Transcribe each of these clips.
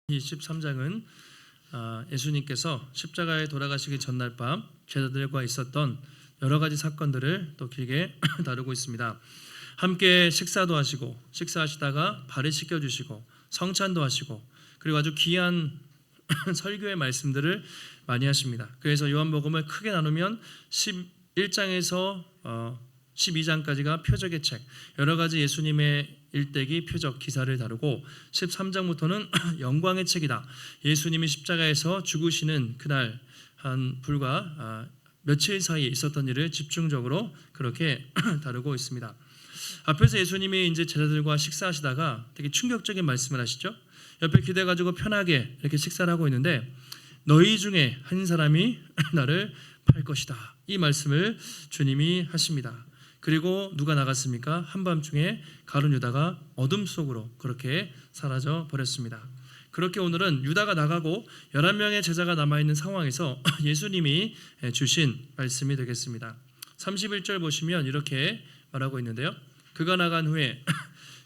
23장은 예수님께서 십자가에 돌아가시기 전날 밤 제자들과 있었던 여러 가지 사건들을 또 길게 다루고 있습니다. 함께 식사도 하시고 식사하시다가 발을 씻겨주시고 성찬도 하시고 그리고 아주 귀한 설교의 말씀들을 많이 하십니다. 그래서 요한복음을 크게 나누면 11장에서 12장까지가 표적의 책, 여러 가지 예수님의 일대기 표적 기사를 다루고 13장부터는 영광의 책이다. 예수님이 십자가에서 죽으시는 그날 한 불과 며칠 사이에 있었던 일을 집중적으로 그렇게 다루고 있습니다. 앞에서 예수님이 이제 제자들과 식사하시다가 되게 충격적인 말씀을 하시죠. 옆에 기대가지고 편하게 이렇게 식사를 하고 있는데 너희 중에 한 사람이 나를 팔 것이다. 이 말씀을 주님이 하십니다. 그리고 누가 나갔습니까? 한밤중에 가룟 유다가 어둠 속으로 그렇게 사라져 버렸습니다. 그렇게 오늘은 유다가 나가고 11명의 제자가 남아있는 상황에서 예수님이 주신 말씀이 되겠습니다. 31절 보시면 이렇게 말하고 있는데요.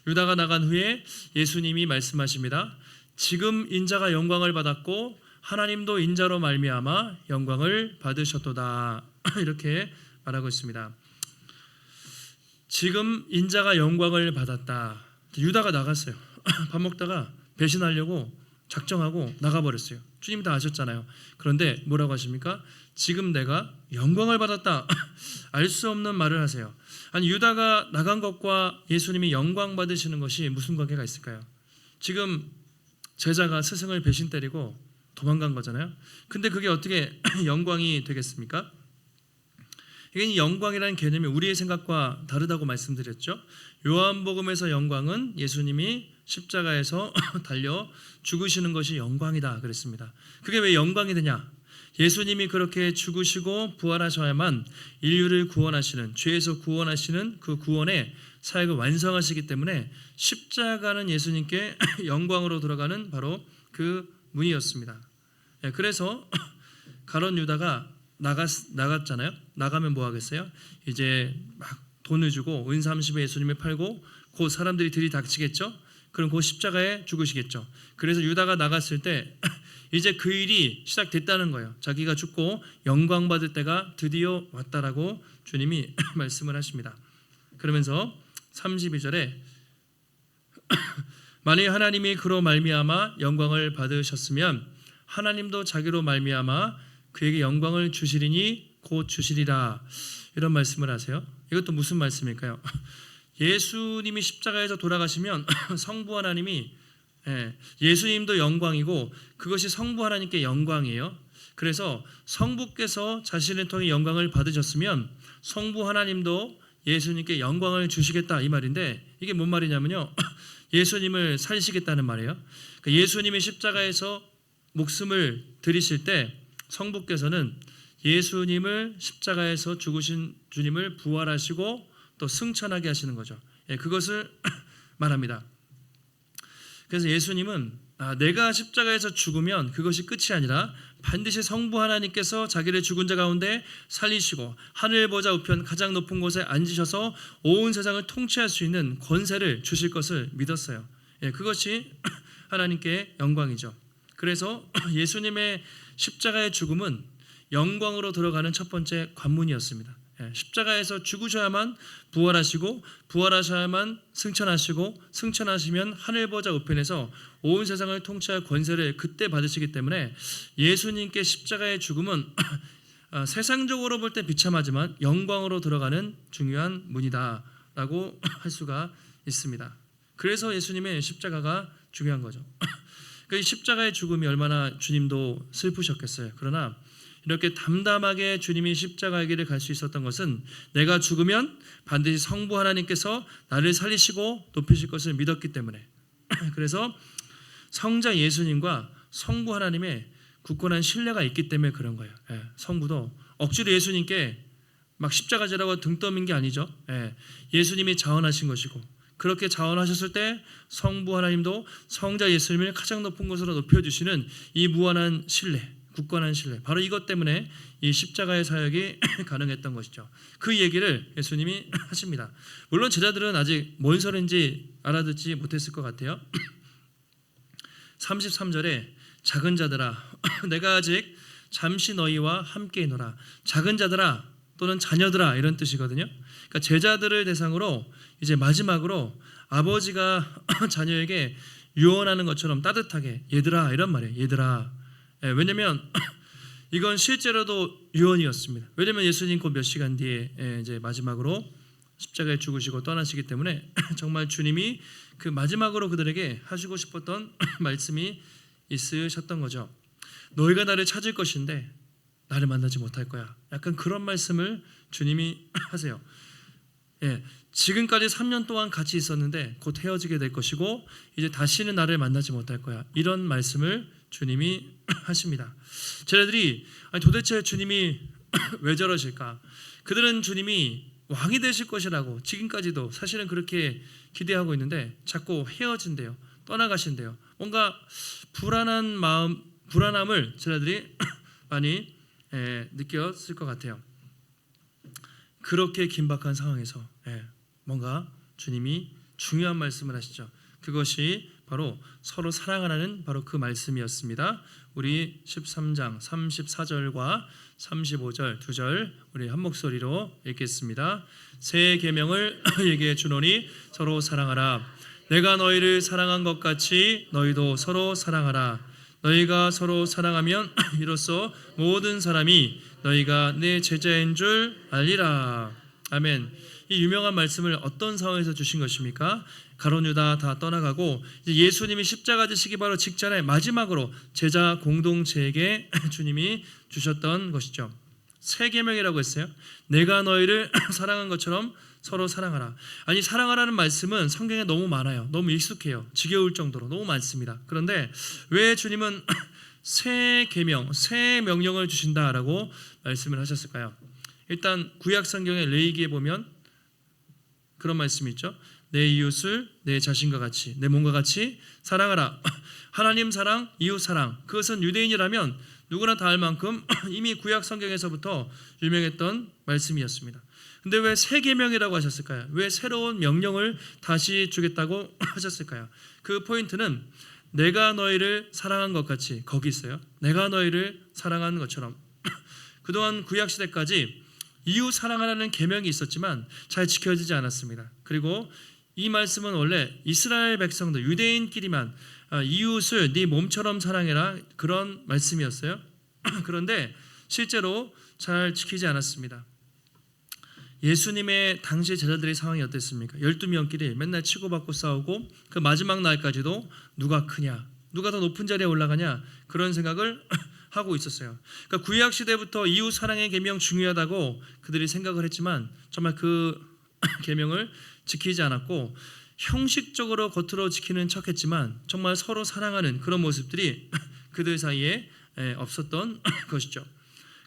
유다가 나간 후에 예수님이 말씀하십니다. 지금 인자가 영광을 받았고 하나님도 인자로 말미암아 영광을 받으셨도다. 이렇게 말하고 있습니다. 지금 인자가 영광을 받았다. 유다가 나갔어요. 밥 먹다가 배신하려고 작정하고 나가버렸어요. 주님 다 아셨잖아요. 그런데 뭐라고 하십니까? 지금 내가 영광을 받았다. 알 수 없는 말을 하세요. 아니 유다가 나간 것과 예수님이 영광 받으시는 것이 무슨 관계가 있을까요? 지금 제자가 스승을 배신 때리고 도망간 거잖아요. 근데 그게 어떻게 영광이 되겠습니까? 이게 영광이라는 개념이 우리의 생각과 다르다고 말씀드렸죠. 요한복음에서 영광은 예수님이 십자가에서 달려 죽으시는 것이 영광이다 그랬습니다. 그게 왜 영광이 되냐? 예수님이 그렇게 죽으시고 부활하셔야만 인류를 구원하시는, 죄에서 구원하시는 그 구원의 사역을 완성하시기 때문에 십자가는 예수님께 영광으로 들어가는 바로 그 문이었습니다. 그래서 가룟 유다가 나갔잖아요. 나가면 뭐 하겠어요? 이제 막 돈을 주고 은 30에 예수님을 팔고 그 사람들이 들이닥치겠죠. 그럼 그 십자가에 죽으시겠죠. 그래서 유다가 나갔을 때 이제 그 일이 시작됐다는 거예요. 자기가 죽고 영광 받을 때가 드디어 왔다라고 주님이 말씀을 하십니다. 그러면서 32절에 만일 하나님이 그로 말미암아 영광을 받으셨으면 하나님도 자기로 말미암아 그에게 영광을 주시리니 곧 주시리라. 이런 말씀을 하세요. 이것도 무슨 말씀일까요? 예수님이 십자가에서 돌아가시면 성부 하나님이 예수님도 영광이고 그것이 성부 하나님께 영광이에요. 그래서 성부께서 자신을 통해 영광을 받으셨으면 성부 하나님도 예수님께 영광을 주시겠다 이 말인데 이게 뭔 말이냐면요. 예수님을 살리시겠다는 말이에요. 그러니까 예수님이 십자가에서 목숨을 드리실 때 성부께서는 예수님을 십자가에서 죽으신 주님을 부활하시고 또 승천하게 하시는 거죠. 그것을 말합니다. 그래서 예수님은 내가 십자가에서 죽으면 그것이 끝이 아니라 반드시 성부 하나님께서 자기를 죽은 자 가운데 살리시고 하늘 보좌 우편 가장 높은 곳에 앉으셔서 온 세상을 통치할 수 있는 권세를 주실 것을 믿었어요. 그것이 하나님께 영광이죠. 그래서 예수님의 십자가의 죽음은 영광으로 들어가는 첫 번째 관문이었습니다. 십자가에서 죽으셔야만 부활하시고 부활하셔야만 승천하시고 승천하시면 하늘보좌 우편에서 온 세상을 통치할 권세를 그때 받으시기 때문에 예수님께 십자가의 죽음은 세상적으로 볼 때 비참하지만 영광으로 들어가는 중요한 문이다라고 할 수가 있습니다. 그래서 예수님의 십자가가 중요한 거죠. 그 십자가의 죽음이 얼마나 주님도 슬프셨겠어요. 그러나 이렇게 담담하게 주님이 십자가의 길을 갈 수 있었던 것은 내가 죽으면 반드시 성부 하나님께서 나를 살리시고 높이실 것을 믿었기 때문에 그래서 성자 예수님과 성부 하나님의 굳건한 신뢰가 있기 때문에 그런 거예요. 성부도 억지로 예수님께 막 십자가 지라고 등 떠민 게 아니죠. 예수님이 자원하신 것이고 그렇게 자원하셨을 때 성부 하나님도 성자 예수님을 가장 높은 곳으로 높여주시는 이 무한한 신뢰, 굳건한 신뢰, 바로 이것 때문에 이 십자가의 사역이 가능했던 것이죠. 그 얘기를 예수님이 하십니다. 물론 제자들은 아직 뭔 소리인지 알아듣지 못했을 것 같아요. 33절에 작은 자들아 내가 아직 잠시 너희와 함께 있노라. 작은 자들아 또는 자녀들아 이런 뜻이거든요. 그러니까 제자들을 대상으로 이제 마지막으로 아버지가 자녀에게 유언하는 것처럼 따뜻하게 얘들아 이런 말이에요. 얘들아. 왜냐면 이건 실제로도 유언이었습니다. 왜냐면 예수님 곧 몇 시간 뒤에 이제 마지막으로 십자가에 죽으시고 떠나시기 때문에 정말 주님이 그 마지막으로 그들에게 하시고 싶었던 말씀이 있으셨던 거죠. 너희가 나를 찾을 것인데 나를 만나지 못할 거야. 약간 그런 말씀을 주님이 하세요. 지금까지 3년 동안 같이 있었는데 곧 헤어지게 될 것이고 이제 다시는 나를 만나지 못할 거야. 이런 말씀을 주님이 하십니다. 쟤네들이 도대체 주님이 왜 저러실까? 그들은 주님이 왕이 되실 것이라고 지금까지도 사실은 그렇게 기대하고 있는데 자꾸 헤어진대요. 떠나가신대요. 뭔가 불안한 마음, 불안함을 쟤네들이 많이 느꼈을 것 같아요. 그렇게 긴박한 상황에서 뭔가 주님이 중요한 말씀을 하시죠. 그것이 바로 서로 사랑하라는 바로 그 말씀이었습니다. 우리 13장 34절과 35절 두 절 우리 한 목소리로 읽겠습니다. 새 계명을 너희에게 주노니 서로 사랑하라. 내가 너희를 사랑한 것 같이 너희도 서로 사랑하라. 너희가 서로 사랑하면 이로써 모든 사람이 너희가 내 제자인 줄 알리라. 아멘. 이 유명한 말씀을 어떤 상황에서 주신 것입니까? 가룟 유다 다 떠나가고 예수님이 십자가 지시기 바로 직전에 마지막으로 제자 공동체에게 주님이 주셨던 것이죠. 새 계명이라고 했어요. 내가 너희를 사랑한 것처럼 서로 사랑하라. 아니 사랑하라는 말씀은 성경에 너무 많아요. 너무 익숙해요. 지겨울 정도로 너무 많습니다. 그런데 왜 주님은 새 계명, 새 명령을 주신다라고 말씀을 하셨을까요? 일단 구약 성경의 레위기에 보면 그런 말씀이 있죠. 내 이웃을 내 자신과 같이, 내 몸과 같이 사랑하라. 하나님 사랑, 이웃 사랑. 그것은 유대인이라면 누구나 다 알 만큼 이미 구약 성경에서부터 유명했던 말씀이었습니다. 근데 왜 새 계명이라고 하셨을까요? 왜 새로운 명령을 다시 주겠다고 하셨을까요? 그 포인트는 내가 너희를 사랑한 것 같이 거기 있어요. 내가 너희를 사랑한 것처럼. 그동안 구약 시대까지 이웃 사랑하라는 계명이 있었지만 잘 지켜지지 않았습니다. 그리고 이 말씀은 원래 이스라엘 백성들 유대인끼리만 이웃을 네 몸처럼 사랑해라 그런 말씀이었어요. 그런데 실제로 잘 지키지 않았습니다. 예수님의 당시 제자들의 상황이 어땠습니까? 12명끼리 맨날 치고받고 싸우고 그 마지막 날까지도 누가 크냐, 누가 더 높은 자리에 올라가냐 그런 생각을 하고 있었어요. 그러니까 구약 시대부터 이웃 사랑의 계명 중요하다고 그들이 생각을 했지만 정말 그 계명을 지키지 않았고 형식적으로 겉으로 지키는 척했지만 정말 서로 사랑하는 그런 모습들이 그들 사이에 없었던 것이죠.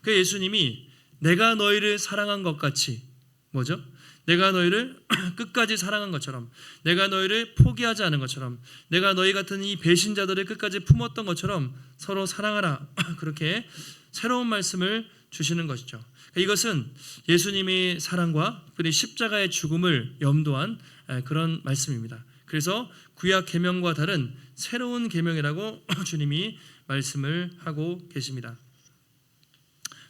그 예수님이 내가 너희를 사랑한 것 같이 뭐죠? 내가 너희를 끝까지 사랑한 것처럼, 내가 너희를 포기하지 않은 것처럼, 내가 너희 같은 이 배신자들을 끝까지 품었던 것처럼 서로 사랑하라. 그렇게 새로운 말씀을 주시는 것이죠. 이것은 예수님의 사랑과 그리고 십자가의 죽음을 염두한 그런 말씀입니다. 그래서 구약 계명과 다른 새로운 계명이라고 주님이 말씀을 하고 계십니다.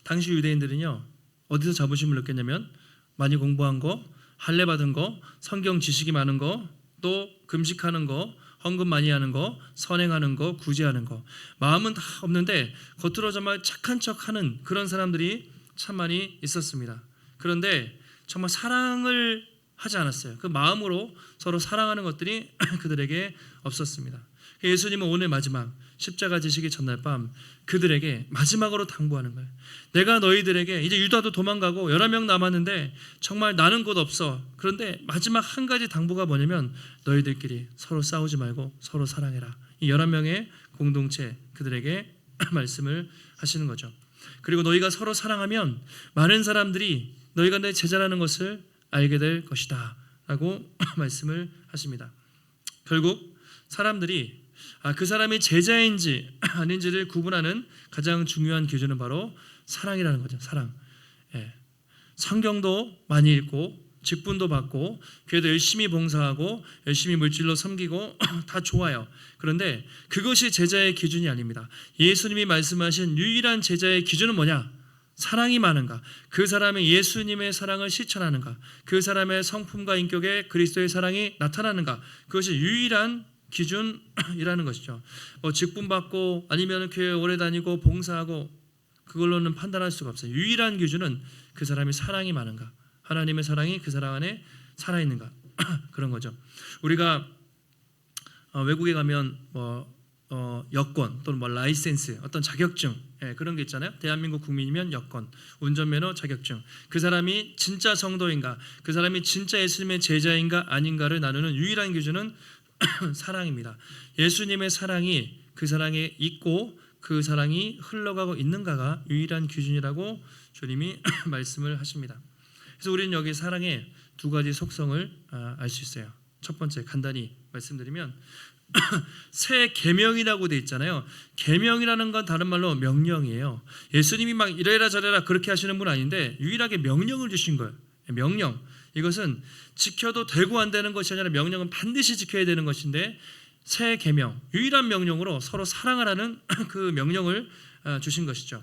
당시 유대인들은요 어디서 자부심을 느꼈냐면 많이 공부한 거, 할례 받은 거, 성경 지식이 많은 거, 또 금식하는 거, 헌금 많이 하는 거, 선행하는 거, 구제하는 거. 마음은 다 없는데 겉으로 정말 착한 척하는 그런 사람들이 참 많이 있었습니다. 그런데 정말 사랑을 하지 않았어요. 그 마음으로 서로 사랑하는 것들이 그들에게 없었습니다. 예수님은 오늘 마지막 십자가 지시기 전날 밤 그들에게 마지막으로 당부하는 거예요. 내가 너희들에게 이제 유다도 도망가고 11명 남았는데 정말 나는 곳 없어. 그런데 마지막 한 가지 당부가 뭐냐면 너희들끼리 서로 싸우지 말고 서로 사랑해라. 이 11명의 공동체 그들에게 말씀을 하시는 거죠. 그리고 너희가 서로 사랑하면 많은 사람들이 너희가 내 제자라는 것을 알게 될 것이다 라고 말씀을 하십니다. 결국 사람들이 그 사람이 제자인지 아닌지를 구분하는 가장 중요한 기준은 바로 사랑이라는 거죠. 사랑. 성경도 많이 읽고 직분도 받고 교회도 열심히 봉사하고 열심히 물질로 섬기고 다 좋아요. 그런데 그것이 제자의 기준이 아닙니다. 예수님이 말씀하신 유일한 제자의 기준은 뭐냐? 사랑이 많은가? 그 사람이 예수님의 사랑을 실천하는가? 그 사람의 성품과 인격에 그리스도의 사랑이 나타나는가? 그것이 유일한 기준이라는 것이죠. 직분 받고 아니면 교회 오래 다니고 봉사하고 그걸로는 판단할 수가 없어요. 유일한 기준은 그 사람이 사랑이 많은가? 하나님의 사랑이 그 사람 안에 살아있는가? 그런 거죠. 우리가 외국에 가면 여권 또는 라이센스, 어떤 자격증, 그런 게 있잖아요. 대한민국 국민이면 여권, 운전면허 자격증. 그 사람이 진짜 성도인가, 그 사람이 진짜 예수님의 제자인가 아닌가를 나누는 유일한 기준은 사랑입니다. 예수님의 사랑이 그 사랑에 있고 그 사랑이 흘러가고 있는가가 유일한 기준이라고 주님이 말씀을 하십니다. 그래서 우리는 여기 사랑의 두 가지 속성을 알 수 있어요. 첫 번째, 간단히 말씀드리면 새 계명이라고 돼 있잖아요. 계명이라는 건 다른 말로 명령이에요. 예수님이 막 이래라 저래라 그렇게 하시는 분 아닌데 유일하게 명령을 주신 거예요. 명령. 이것은 지켜도 되고 안 되는 것이 아니라 명령은 반드시 지켜야 되는 것인데, 새 계명, 유일한 명령으로 서로 사랑을 하는 그 명령을 주신 것이죠.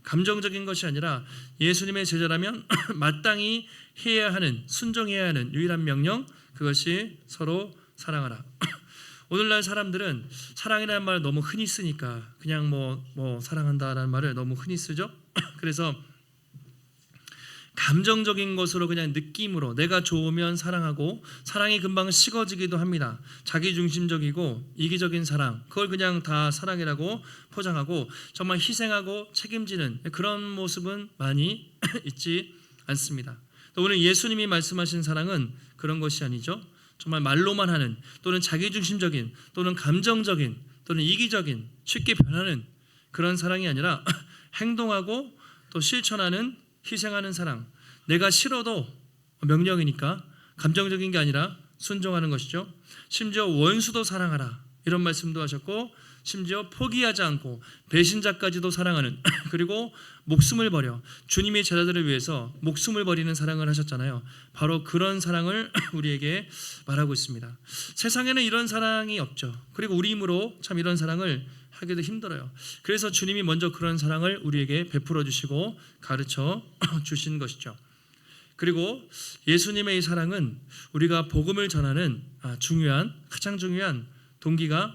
감정적인 것이 아니라 예수님의 제자라면 마땅히 해야 하는, 순종해야 하는 유일한 명령, 그것이 서로 사랑하라. 오늘날 사람들은 사랑이라는 말을 너무 흔히 쓰니까 그냥 뭐 사랑한다라는 말을 너무 흔히 쓰죠. 그래서 감정적인 것으로 그냥 느낌으로 내가 좋으면 사랑하고, 사랑이 금방 식어지기도 합니다. 자기중심적이고 이기적인 사랑, 그걸 그냥 다 사랑이라고 포장하고 정말 희생하고 책임지는 그런 모습은 많이 있지 않습니다. 오늘 예수님이 말씀하신 사랑은 그런 것이 아니죠. 정말 말로만 하는, 또는 자기중심적인, 또는 감정적인, 또는 이기적인, 쉽게 변하는 그런 사랑이 아니라 행동하고 또 실천하는, 희생하는 사랑. 내가 싫어도 명령이니까 감정적인 게 아니라 순종하는 것이죠. 심지어 원수도 사랑하라, 이런 말씀도 하셨고, 심지어 포기하지 않고 배신자까지도 사랑하는 그리고 목숨을 버려, 주님의 제자들을 위해서 목숨을 버리는 사랑을 하셨잖아요. 바로 그런 사랑을 우리에게 말하고 있습니다. 세상에는 이런 사랑이 없죠. 그리고 우리 힘으로 참 이런 사랑을 하기도 힘들어요. 그래서 주님이 먼저 그런 사랑을 우리에게 베풀어 주시고 가르쳐 주신 것이죠. 그리고 예수님의 이 사랑은 우리가 복음을 전하는 가장 중요한 동기가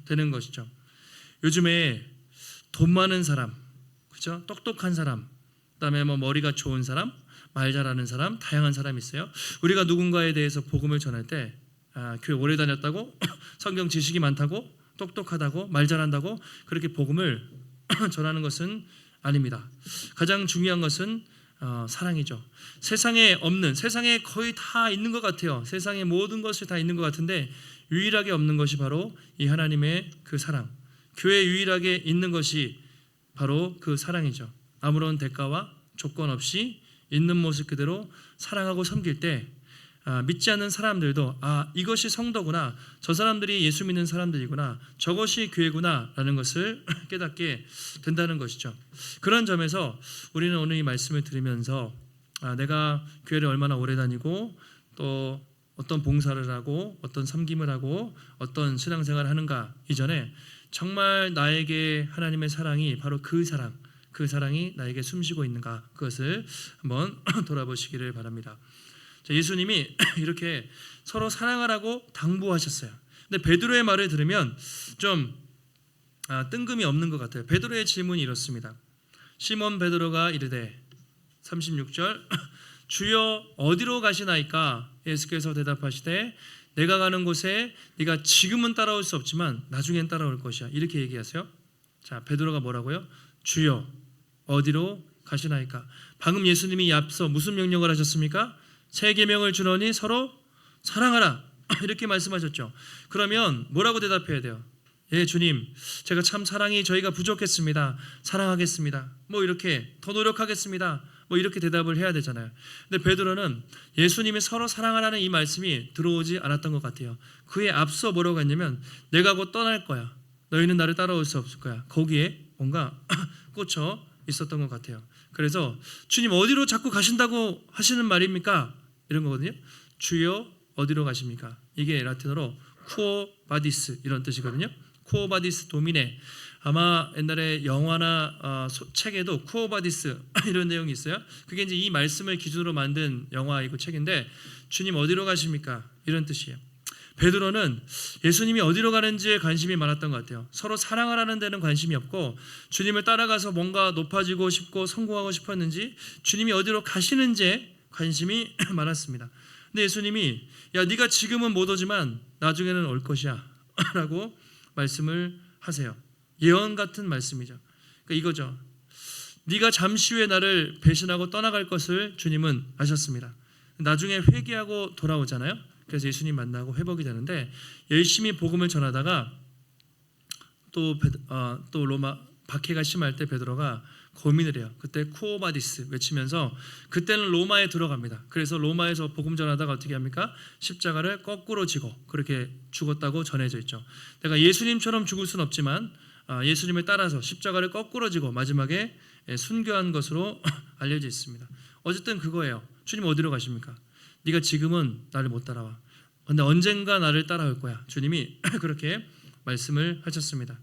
되는 것이죠. 요즘에 돈 많은 사람, 그렇죠? 똑똑한 사람, 그다음에 머리가 좋은 사람, 말 잘하는 사람, 다양한 사람이 있어요. 우리가 누군가에 대해서 복음을 전할 때 교회 오래 다녔다고, 성경 지식이 많다고, 똑똑하다고, 말 잘한다고 그렇게 복음을 전하는 것은 아닙니다. 가장 중요한 것은 사랑이죠. 세상에 없는, 세상에 거의 다 있는 것 같아요. 세상에 모든 것이 다 있는 것 같은데 유일하게 없는 것이 바로 이 하나님의 그 사랑. 교회에 유일하게 있는 것이 바로 그 사랑이죠. 아무런 대가와 조건 없이 있는 모습 그대로 사랑하고 섬길 때 믿지 않는 사람들도 이것이 성도구나, 저 사람들이 예수 믿는 사람들이구나, 저것이 교회구나 라는 것을 깨닫게 된다는 것이죠. 그런 점에서 우리는 오늘 이 말씀을 들으면서 내가 교회를 얼마나 오래 다니고 또 어떤 봉사를 하고 어떤 섬김을 하고 어떤 신앙생활을 하는가 이전에 정말 나에게 하나님의 사랑이 바로 그 사랑이 나에게 숨쉬고 있는가, 그것을 한번 돌아보시기를 바랍니다. 예수님이 이렇게 서로 사랑하라고 당부하셨어요. 근데 베드로의 말을 들으면 좀 뜬금이 없는 것 같아요. 베드로의 질문이 이렇습니다. 시몬 베드로가 이르되 36절 주여 어디로 가시나이까? 예수께서 대답하시되 내가 가는 곳에 네가 지금은 따라올 수 없지만 나중엔 따라올 것이야, 이렇게 얘기하세요. 자, 베드로가 뭐라고요? 주여 어디로 가시나이까? 방금 예수님이 앞서 무슨 명령을 하셨습니까? 새 계명을 주노니 서로 사랑하라, 이렇게 말씀하셨죠. 그러면 뭐라고 대답해야 돼요? 예, 주님, 제가 참 사랑이 저희가 부족했습니다. 사랑하겠습니다. 이렇게 더 노력하겠습니다. 이렇게 대답을 해야 되잖아요. 근데 베드로는 예수님이 서로 사랑하라는 이 말씀이 들어오지 않았던 것 같아요. 그에 앞서 뭐라고 했냐면 내가 곧 떠날 거야, 너희는 나를 따라올 수 없을 거야. 거기에 뭔가 꽂혀 있었던 것 같아요. 그래서 주님 어디로 자꾸 가신다고 하시는 말입니까? 이런 거거든요. 주여 어디로 가십니까? 이게 라틴어로 쿠오 바디스 이런 뜻이거든요. 쿠오 바디스 도미네. 아마 옛날에 영화나 책에도 쿠오 바디스 이런 내용이 있어요. 그게 이제 이 말씀을 기준으로 만든 영화이고 책인데, 주님 어디로 가십니까? 이런 뜻이에요. 베드로는 예수님이 어디로 가는지에 관심이 많았던 것 같아요. 서로 사랑하라는 데는 관심이 없고, 주님을 따라가서 뭔가 높아지고 싶고 성공하고 싶었는지 주님이 어디로 가시는지에 관심이 많았습니다. 근데 예수님이 야, 네가 지금은 못 오지만 나중에는 올 것이야 라고 말씀을 하세요. 예언 같은 말씀이죠. 그러니까 이거죠. 네가 잠시 후에 나를 배신하고 떠나갈 것을 주님은 아셨습니다. 나중에 회개하고 돌아오잖아요. 그래서 예수님 만나고 회복이 되는데, 열심히 복음을 전하다가 또 로마 박해가 심할 때 베드로가 고민을 해요. 그때 쿠오바디스 외치면서 그때는 로마에 들어갑니다. 그래서 로마에서 복음 전하다가 어떻게 합니까? 십자가를 거꾸로 지고 그렇게 죽었다고 전해져 있죠. 내가 예수님처럼 죽을 수는 없지만 예수님을 따라서 십자가를 거꾸로 지고 마지막에 순교한 것으로 알려져 있습니다. 어쨌든 그거예요. 주님 어디로 가십니까? 네가 지금은 나를 못 따라와. 근데 언젠가 나를 따라올 거야. 주님이 그렇게 말씀을 하셨습니다.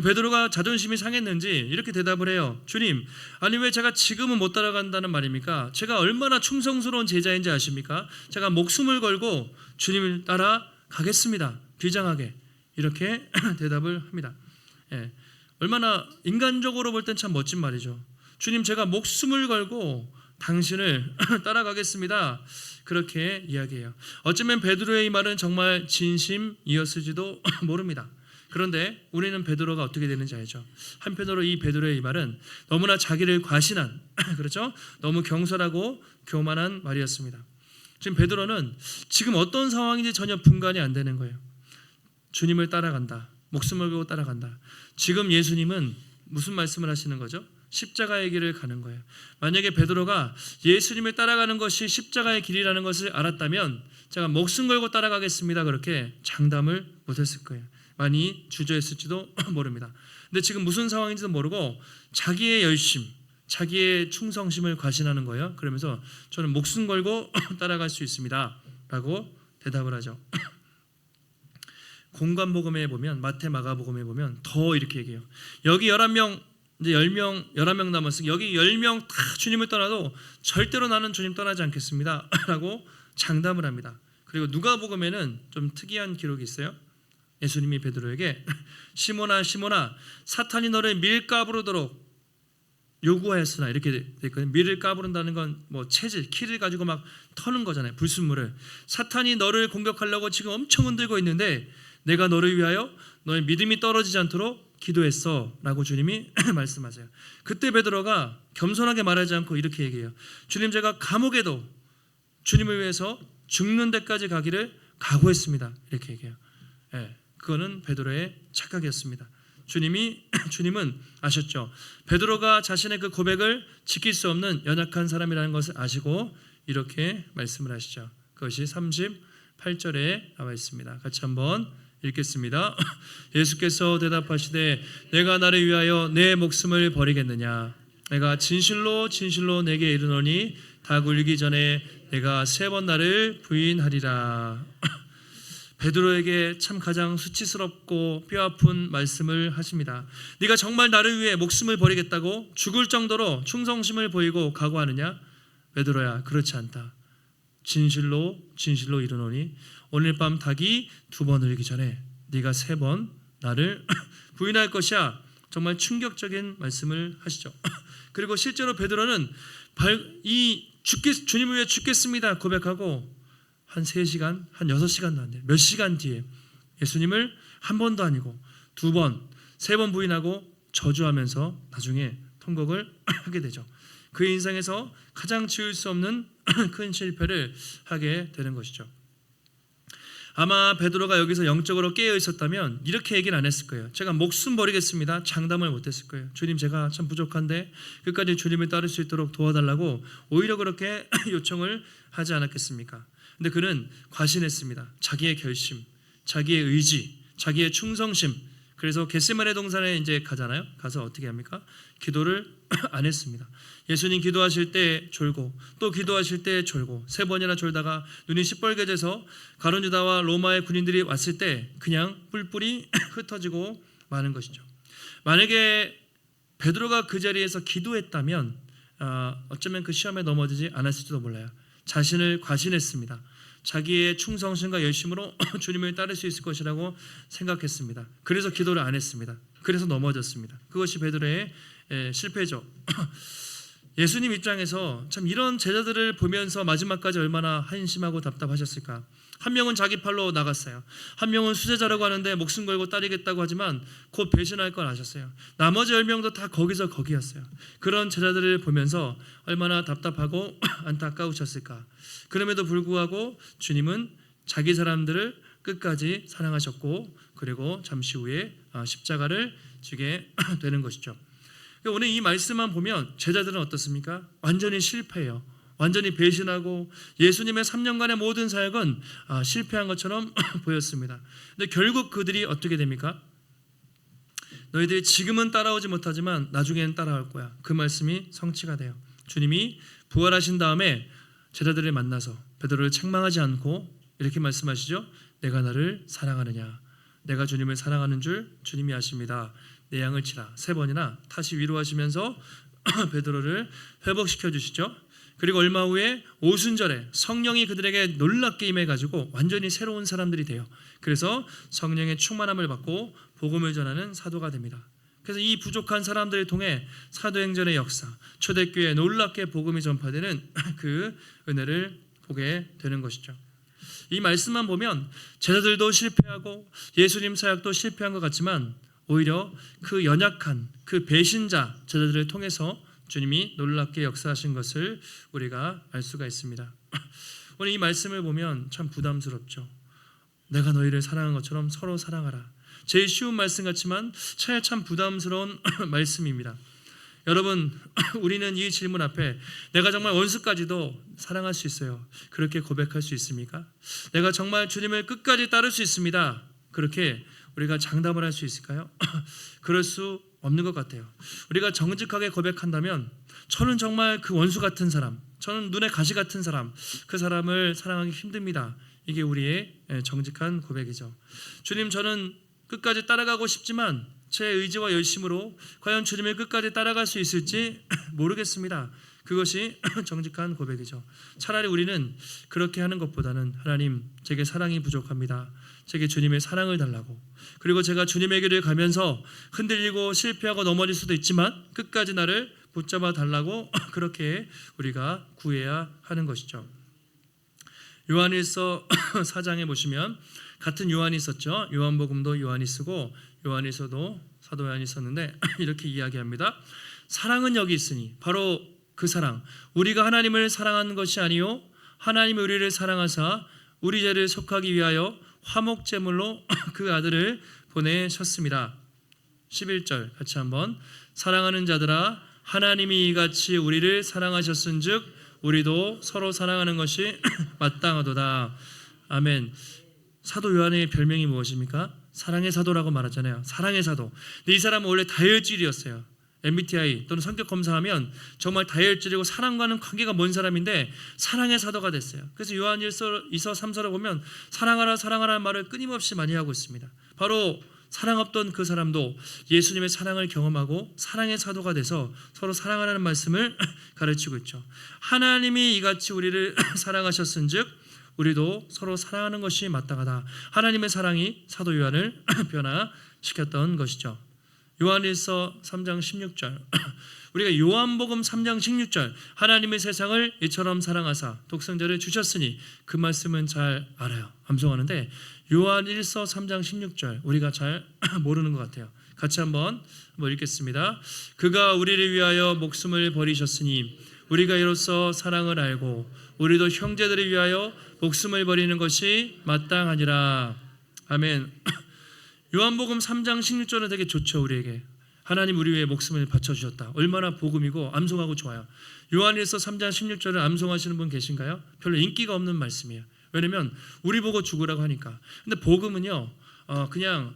베드로가 자존심이 상했는지 이렇게 대답을 해요. 주님, 아니 왜 제가 지금은 못 따라간다는 말입니까? 제가 얼마나 충성스러운 제자인지 아십니까? 제가 목숨을 걸고 주님을 따라 가겠습니다. 비장하게 이렇게 대답을 합니다. 얼마나 인간적으로 볼 땐 참 멋진 말이죠. 주님, 제가 목숨을 걸고 당신을 따라가겠습니다. 그렇게 이야기해요. 어쩌면 베드로의 이 말은 정말 진심이었을지도 모릅니다. 그런데 우리는 베드로가 어떻게 되는지 알죠. 한편으로 이 베드로의 이 말은 너무나 자기를 과신한 그렇죠? 너무 경솔하고 교만한 말이었습니다. 지금 베드로는 지금 어떤 상황인지 전혀 분간이 안 되는 거예요. 주님을 따라간다. 목숨을 걸고 따라간다. 지금 예수님은 무슨 말씀을 하시는 거죠? 십자가의 길을 가는 거예요. 만약에 베드로가 예수님을 따라가는 것이 십자가의 길이라는 것을 알았다면 제가 목숨 걸고 따라가겠습니다. 그렇게 장담을 못했을 거예요. 많이 주저했을지도 모릅니다. 근데 지금 무슨 상황인지도 모르고 자기의 열심, 자기의 충성심을 과신하는 거예요. 그러면서 저는 목숨 걸고 따라갈 수 있습니다. 라고 대답을 하죠. 공관복음에 보면, 마태 마가복음에 보면 더 이렇게 얘기해요. 여기 11명, 이제 11명 남았으니 여기 10명 다 주님을 떠나도 절대로 나는 주님 떠나지 않겠습니다. 라고 장담을 합니다. 그리고 누가복음에는 좀 특이한 기록이 있어요. 예수님이 베드로에게 시몬아 시몬아 사탄이 너를 밀가부르도록 요구하였으나 이렇게 돼 있거든요. 밀을 까부른다는 건 뭐 채질, 키를 가지고 막 터는 거잖아요. 불순물을. 사탄이 너를 공격하려고 지금 엄청 흔들고 있는데 내가 너를 위하여 너의 믿음이 떨어지지 않도록 기도했어 라고 주님이 말씀하세요. 그때 베드로가 겸손하게 말하지 않고 이렇게 얘기해요. 주님, 제가 감옥에도 주님을 위해서 죽는 데까지 가기를 각오했습니다. 이렇게 얘기해요. 그거는 베드로의 착각이었습니다. 주님은 아셨죠. 베드로가 자신의 그 고백을 지킬 수 없는 연약한 사람이라는 것을 아시고 이렇게 말씀을 하시죠. 그것이 38절에 나와 있습니다. 같이 한번 읽겠습니다. 예수께서 대답하시되 내가 나를 위하여 내 목숨을 버리겠느냐. 내가 진실로 진실로 내게 이르노니 닭 울기 전에 내가 3번 나를 부인하리라. 베드로에게 참 가장 수치스럽고 뼈아픈 말씀을 하십니다. 네가 정말 나를 위해 목숨을 버리겠다고 죽을 정도로 충성심을 보이고 각오하느냐? 베드로야, 그렇지 않다. 진실로 진실로 이르노니 오늘 밤 닭이 2번 울기 전에 네가 3번 나를 부인할 것이야. 정말 충격적인 말씀을 하시죠. 그리고 실제로 베드로는 주님을 위해 죽겠습니다 고백하고 한 3시간, 한 6시간도 안 돼요. 몇 시간 뒤에 예수님을 한 번도 아니고 2번, 3번 부인하고 저주하면서 나중에 통곡을 하게 되죠. 그의 인생에서 가장 지울 수 없는 큰 실패를 하게 되는 것이죠. 아마 베드로가 여기서 영적으로 깨어 있었다면 이렇게 얘기는 안 했을 거예요. 제가 목숨 버리겠습니다. 장담을 못했을 거예요. 주님, 제가 참 부족한데 끝까지 주님을 따를 수 있도록 도와달라고 오히려 그렇게 요청을 하지 않았겠습니까? 근데 그는 과신했습니다. 자기의 결심, 자기의 의지, 자기의 충성심, 그래서 겟세마네 동산에 이제 가잖아요. 가서 어떻게 합니까? 기도를 안 했습니다. 예수님 기도하실 때 졸고 또 기도하실 때 졸고 3번이나 졸다가 눈이 시뻘개져서 가룟 유다와 로마의 군인들이 왔을 때 그냥 뿔뿔이 흩어지고 마는 것이죠. 만약에 베드로가 그 자리에서 기도했다면 어쩌면 그 시험에 넘어지지 않았을지도 몰라요. 자신을 과신했습니다. 자기의 충성심과 열심으로 주님을 따를 수 있을 것이라고 생각했습니다. 그래서 기도를 안 했습니다. 그래서 넘어졌습니다. 그것이 베드로의 실패죠. 예수님 입장에서 참 이런 제자들을 보면서 마지막까지 얼마나 한심하고 답답하셨을까. 한 명은 자기 팔로 나갔어요. 한 명은 수제자라고 하는데 목숨 걸고 따르겠다고 하지만 곧 배신할 걸 아셨어요. 나머지 10명도 다 거기서 거기였어요. 그런 제자들을 보면서 얼마나 답답하고 안타까우셨을까. 그럼에도 불구하고 주님은 자기 사람들을 끝까지 사랑하셨고 그리고 잠시 후에 십자가를 지게 되는 것이죠. 오늘 이 말씀만 보면 제자들은 어떻습니까? 완전히 실패해요. 완전히 배신하고 예수님의 3년간의 모든 사역은 실패한 것처럼 보였습니다. 근데 결국 그들이 어떻게 됩니까? 너희들이 지금은 따라오지 못하지만 나중에는 따라올 거야. 그 말씀이 성취가 돼요. 주님이 부활하신 다음에 제자들을 만나서 베드로를 책망하지 않고 이렇게 말씀하시죠. 내가 나를 사랑하느냐. 내가 주님을 사랑하는 줄 주님이 아십니다. 내 양을 치라. 3번이나 다시 위로하시면서 베드로를 회복시켜 주시죠. 그리고 얼마 후에 오순절에 성령이 그들에게 놀랍게 임해가지고 완전히 새로운 사람들이 돼요. 그래서 성령의 충만함을 받고 복음을 전하는 사도가 됩니다. 그래서 이 부족한 사람들을 통해 사도행전의 역사, 초대교회에 놀랍게 복음이 전파되는 그 은혜를 보게 되는 것이죠. 이 말씀만 보면 제자들도 실패하고 예수님 사역도 실패한 것 같지만 오히려 그 연약한 그 배신자 제자들을 통해서 주님이 놀랍게 역사하신 것을 우리가 알 수가 있습니다. 오늘 이 말씀을 보면 참 부담스럽죠. 내가 너희를 사랑한 것처럼 서로 사랑하라. 제일 쉬운 말씀 같지만 참 부담스러운 말씀입니다. 여러분, 우리는 이 질문 앞에 내가 정말 원수까지도 사랑할 수 있어요. 그렇게 고백할 수 있습니까? 내가 정말 주님을 끝까지 따를 수 있습니다. 그렇게 우리가 장담을 할 수 있을까요? 그럴 수 없는 것 같아요. 우리가 정직하게 고백한다면 저는 정말 그 원수 같은 사람, 저는 눈에 가시 같은 사람, 그 사람을 사랑하기 힘듭니다. 이게 우리의 정직한 고백이죠. 주님, 저는 끝까지 따라가고 싶지만 제 의지와 열심으로 과연 주님을 끝까지 따라갈 수 있을지 모르겠습니다. 그것이 정직한 고백이죠. 차라리 우리는 그렇게 하는 것보다는 하나님, 제게 사랑이 부족합니다. 제게 주님의 사랑을 달라고. 그리고 제가 주님의 길을 가면서 흔들리고 실패하고 넘어질 수도 있지만 끝까지 나를 붙잡아 달라고 그렇게 우리가 구해야 하는 것이죠. 요한일서 4장에 보시면 같은 요한이 있었죠. 요한복음도 요한이 쓰고 요한일서도 사도 요한이 썼는데 이렇게 이야기합니다. 사랑은 여기 있으니 바로 그 사랑, 우리가 하나님을 사랑하는 것이 아니요 하나님이 우리를 사랑하사 우리 죄를 속하기 위하여 화목제물로 그 아들을 보내셨습니다. 11절 같이 한번. 사랑하는 자들아, 하나님이 이같이 우리를 사랑하셨은즉 우리도 서로 사랑하는 것이 마땅하도다. 아멘. 사도 요한의 별명이 무엇입니까? 사랑의 사도라고 말하잖아요. 사랑의 사도. 근데 이 사람은 원래 다혈질이었어요. MBTI 또는 성격 검사하면 정말 다혈질이고 사랑과는 관계가 먼 사람인데 사랑의 사도가 됐어요. 그래서 요한일서 2서 3서를 보면 사랑하라 사랑하라는 말을 끊임없이 많이 하고 있습니다. 바로 사랑 없던 그 사람도 예수님의 사랑을 경험하고 사랑의 사도가 돼서 서로 사랑하라는 말씀을 가르치고 있죠. 하나님이 이같이 우리를 사랑하셨은즉 우리도 서로 사랑하는 것이 마땅하다. 하나님의 사랑이 사도 요한을 변화시켰던 것이죠. 요한일서 3장 16절 우리가 요한복음 3장 16절 하나님의 세상을 이처럼 사랑하사 독생자를 주셨으니 그 말씀은 잘 알아요. 암송하는데 요한일서 3장 16절 우리가 잘 모르는 것 같아요. 같이 한번 읽겠습니다. 그가 우리를 위하여 목숨을 버리셨으니 우리가 이로써 사랑을 알고 우리도 형제들을 위하여 목숨을 버리는 것이 마땅하니라. 아멘. 요한복음 3장 16절은 되게 좋죠. 우리에게 하나님 우리 위해 목숨을 바쳐주셨다. 얼마나 복음이고 암송하고 좋아요. 요한일서 3장 16절을 암송하시는 분 계신가요? 별로 인기가 없는 말씀이에요. 왜냐면 우리 보고 죽으라고 하니까. 근데 복음은요 그냥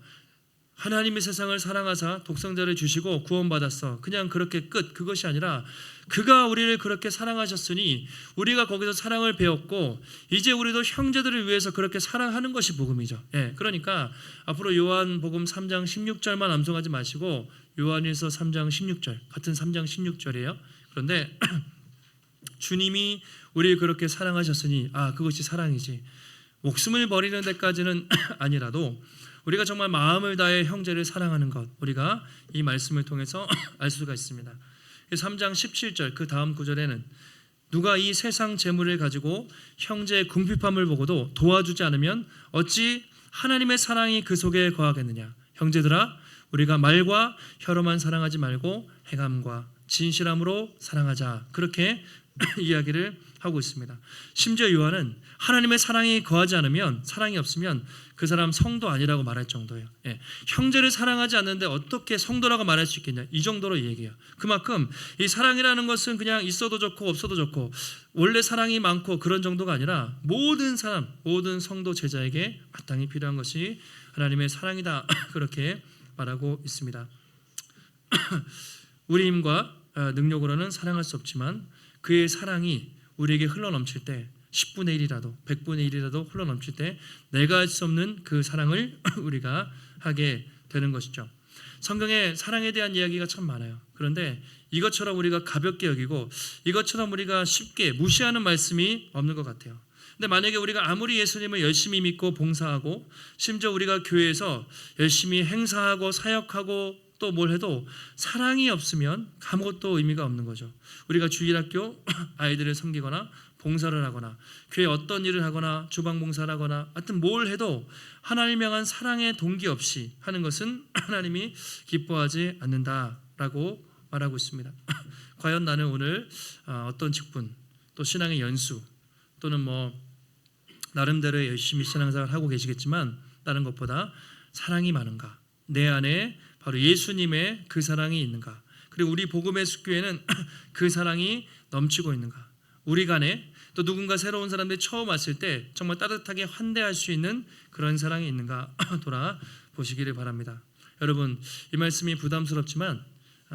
하나님이 세상을 사랑하사 독생자를 주시고 구원받았어. 그냥 그렇게 끝. 그것이 아니라 그가 우리를 그렇게 사랑하셨으니 우리가 거기서 사랑을 배웠고 이제 우리도 형제들을 위해서 그렇게 사랑하는 것이 복음이죠. 그러니까 앞으로 요한복음 3장 16절만 암송하지 마시고 요한일서 3장 16절 같은 3장 16절이에요. 그런데 주님이 우리를 그렇게 사랑하셨으니 그것이 사랑이지. 목숨을 버리는 데까지는 아니라도 우리가 정말 마음을 다해 형제를 사랑하는 것, 우리가 이 말씀을 통해서 알 수가 있습니다. 3장 17절 그 다음 구절에는 누가 이 세상 재물을 가지고 형제의 궁핍함을 보고도 도와주지 않으면 어찌 하나님의 사랑이 그 속에 거하겠느냐. 형제들아, 우리가 말과 혀로만 사랑하지 말고 행함과 진실함으로 사랑하자. 그렇게 이야기를 하고 있습니다. 심지어 요한은 하나님의 사랑이 거하지 않으면, 사랑이 없으면 그 사람 성도 아니라고 말할 정도예요. 형제를 사랑하지 않는데 어떻게 성도라고 말할 수 있겠냐, 이 정도로 얘기해요. 그만큼 이 사랑이라는 것은 그냥 있어도 좋고 없어도 좋고 원래 사랑이 많고 그런 정도가 아니라 모든 사람, 모든 성도 제자에게 마땅히 필요한 것이 하나님의 사랑이다. 그렇게 말하고 있습니다. 우리 힘과 능력으로는 사랑할 수 없지만 그의 사랑이 우리에게 흘러넘칠 때 10분의 1이라도 100분의 1이라도 흘러넘칠 때 내가 할 수 없는 그 사랑을 우리가 하게 되는 것이죠. 성경에 사랑에 대한 이야기가 참 많아요. 그런데 이것처럼 우리가 가볍게 여기고 이것처럼 우리가 쉽게 무시하는 말씀이 없는 것 같아요. 근데 만약에 우리가 아무리 예수님을 열심히 믿고 봉사하고 심지어 우리가 교회에서 열심히 행사하고 사역하고 또 뭘 해도 사랑이 없으면 아무것도 의미가 없는 거죠. 우리가 주일학교 아이들을 섬기거나 봉사를 하거나 교회 어떤 일을 하거나 주방봉사를 하거나 하여튼 뭘 해도 하나님 향한 사랑의 동기 없이 하는 것은 하나님이 기뻐하지 않는다라고 말하고 있습니다. 과연 나는 오늘 어떤 직분 또 신앙의 연수 또는 나름대로 열심히 신앙생활을 하고 계시겠지만 다른 것보다 사랑이 많은가, 내 안에 바로 예수님의 그 사랑이 있는가, 그리고 우리 복음의 숲교회는 그 사랑이 넘치고 있는가, 우리 간에 또 누군가 새로운 사람들이 처음 왔을 때 정말 따뜻하게 환대할 수 있는 그런 사랑이 있는가 돌아보시기를 바랍니다. 여러분, 이 말씀이 부담스럽지만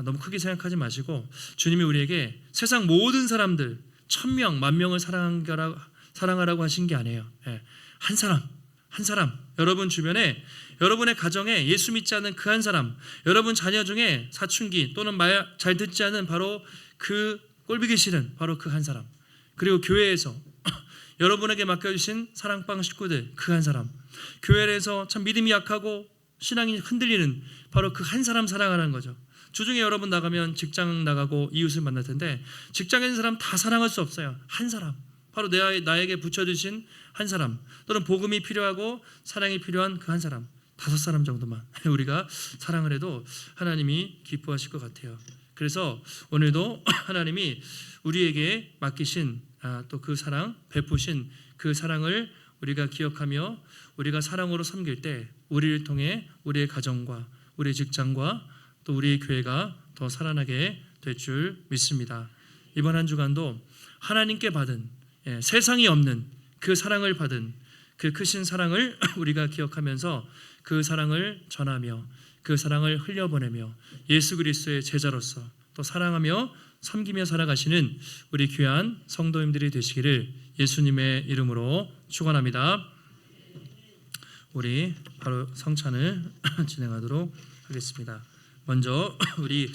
너무 크게 생각하지 마시고 주님이 우리에게 세상 모든 사람들 1000명, 10,000명을 사랑하라고 하신 게 아니에요. 한 사람 여러분 주변에, 여러분의 가정에 예수 믿지 않는 그 한 사람, 여러분 자녀 중에 사춘기 또는 말 잘 듣지 않은 바로 그 꼴보기 싫은 바로 그 한 사람, 그리고 교회에서 여러분에게 맡겨주신 사랑방 식구들 그 한 사람, 교회에서 참 믿음이 약하고 신앙이 흔들리는 바로 그 한 사람 사랑하라는 거죠. 주중에 여러분 나가면 직장 나가고 이웃을 만날 텐데 직장에 있는 사람 다 사랑할 수 없어요. 한 사람, 바로 나에게 붙여주신 한 사람, 또는 복음이 필요하고 사랑이 필요한 그 한 사람, 5사람 정도만 우리가 사랑을 해도 하나님이 기뻐하실 것 같아요. 그래서 오늘도 하나님이 우리에게 맡기신 또 그 사랑, 베푸신 그 사랑을 우리가 기억하며 우리가 사랑으로 섬길 때 우리를 통해 우리의 가정과 우리의 직장과 또 우리의 교회가 더 살아나게 될 줄 믿습니다. 이번 한 주간도 하나님께 받은 세상이 없는 그 사랑을 받은 그 크신 사랑을 우리가 기억하면서 그 사랑을 전하며 그 사랑을 흘려보내며 예수 그리스도의 제자로서 또 사랑하며 섬기며 살아가시는 우리 귀한 성도님들이 되시기를 예수님의 이름으로 축원합니다. 우리 바로 성찬을 진행하도록 하겠습니다. 먼저 우리